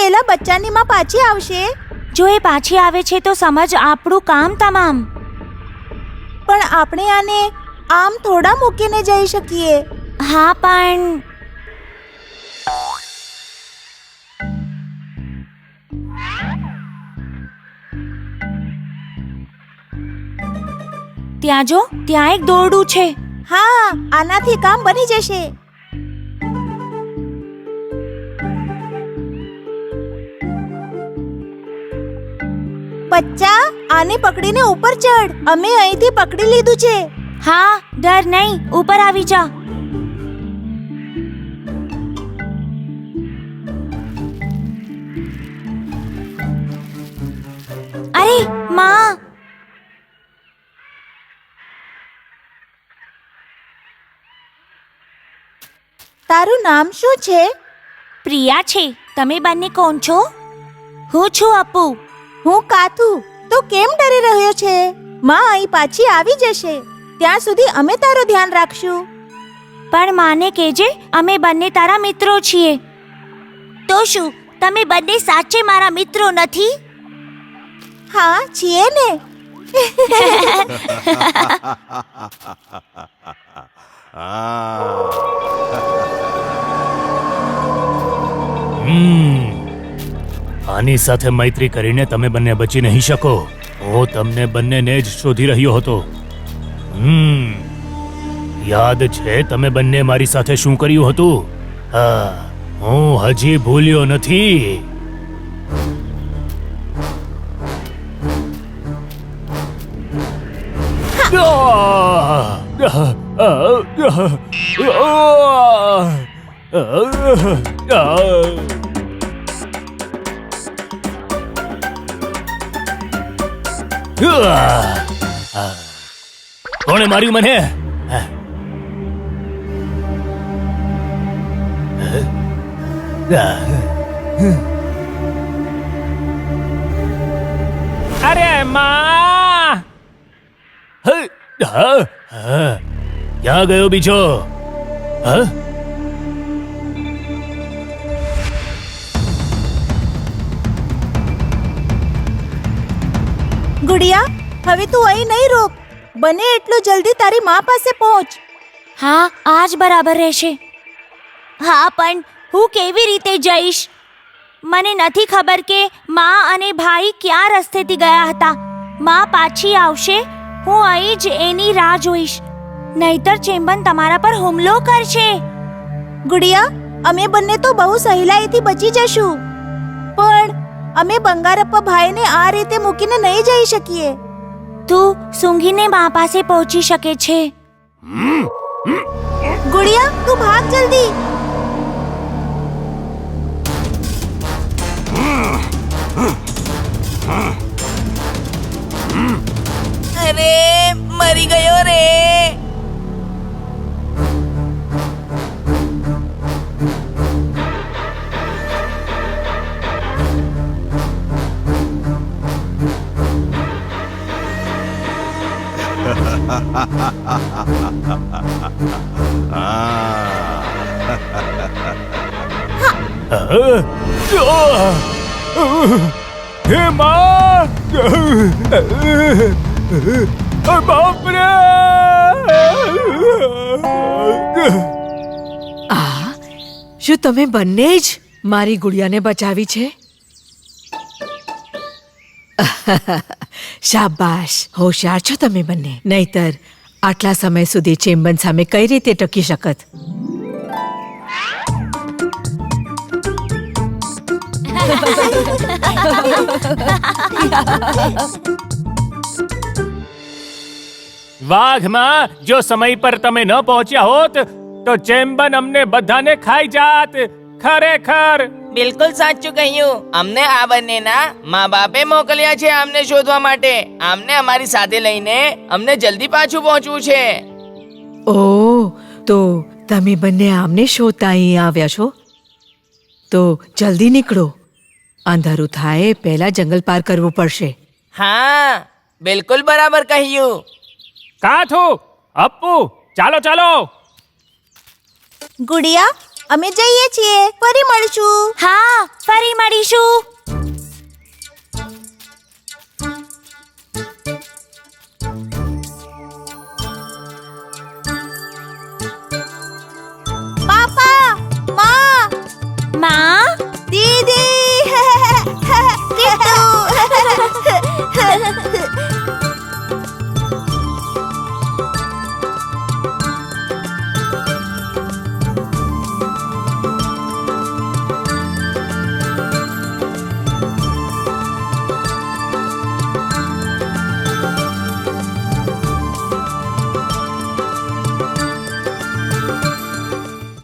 પેલા બચ્ચાની માં પાછી આવશે? જો એ પાછી આવે છે તો સમજ આપણું કામ તમામ. પણ આપણે આને આમ થોડા મૂકીને જઈ શકીએ. હા પણ ત્યાં જો, ત્યાં એક દોરડું છે. હા, આનાથી કામ બની જશે. બચ્ચા, આને પકડીને ઉપર ચડ. અમે અહીંથી પકડી લીધું છે. હા, ડર નહીં, ઉપર આવી જા. અરે માં, તારું નામ શું છે? પ્રિયા છે. તમે બંને કોણ છો? હું છું અપુ. હું કાથુ. તો કેમ ડરી રહ્યો છે? માં અહીં પાછી આવી જશે. ત્યાં સુધી અમે તારું ધ્યાન રાખશું. પણ માને કહેજે અમે બંને તારા મિત્રો છીએ. તો શું તમે બંને સાચે મારા મિત્રો નથી? હા, છીએ ને. આની સાથે મૈત્રી કરીને તમે બંને બચી નહીં શકો. હું તમને બંનેને જ શોધી રહ્યો હતો. યાદ છે તમે બંને મારી સાથે શું કર્યું હતું? હા, હું હજી ભૂલ્યો નથી. કોણે માર્યું મને? અરે માં! ક્યાં ગયો બીજો? ગુડિયા, હવે તું અહીં નહીં રોક. બને એટલું જલ્દી તારી માં પાસે પહોંચ. હા, આ જ બરાબર રહેશે. હા, પણ હું કેવી રીતે જઈશ? મને નથી ખબર કે માં અને ભાઈ ક્યાં રસ્તેથી ગયા હતા. માં પાછી આવશે, હું અહીં જ એની રાહ જોઈશ. નહીતર ચેમ્બન તમારા પર હુમલો કરશે. ગુડિયા, અમે બંને તો બહુ સહેલાઈથી બચી જશું. પણ અમે બંગારપ્પા ભાઈને આ રીતે મૂકીને નહીં જઈ શકીએ. તું સૂંઘીને મા પાસે પહોંચી શકે છે. ગુડિયા, તું ભાગ જલ્દી. અરે, મરી ગયો રે. હે માં! બાપ રે! શું તમે બંને જ મારી ગુડિયાને બચાવી છે? શાબાશ, હોશિયાર છો તમે બંને. નહીતર આટલા સમય સુધી ચેમ્બન સામે કઈ રીતે ટકી શકત? વાઘમાં, જો સમય પર તમે ન પહોંચ્યા હોત તો ચેમ્બન અમને બધાને ખાઈ જાત. ખરેખર બિલકુલ સાચું કહ્યું. અમને આ બંનેના મા બાપે મોકલ્યા છે આમને શોધવા માટે. આમને અમારી સાથે લઈને અમને જલ્દી પાછું પહોંચવું છે. ઓહ, તો તમે બંને આમને શોધતા અહીં આવ્યા છો? તો જલ્દી નીકળો. અંધારું થાય પહેલા જંગલ પાર કરવું પડશે. હા, બિલકુલ બરાબર કહ્યું. કાથુ, અપ્પુ, ચાલો ચાલો. ગુડિયા, અમે જઈએ છીએ, ફરી મળશું. હા, ફરી મળીશું.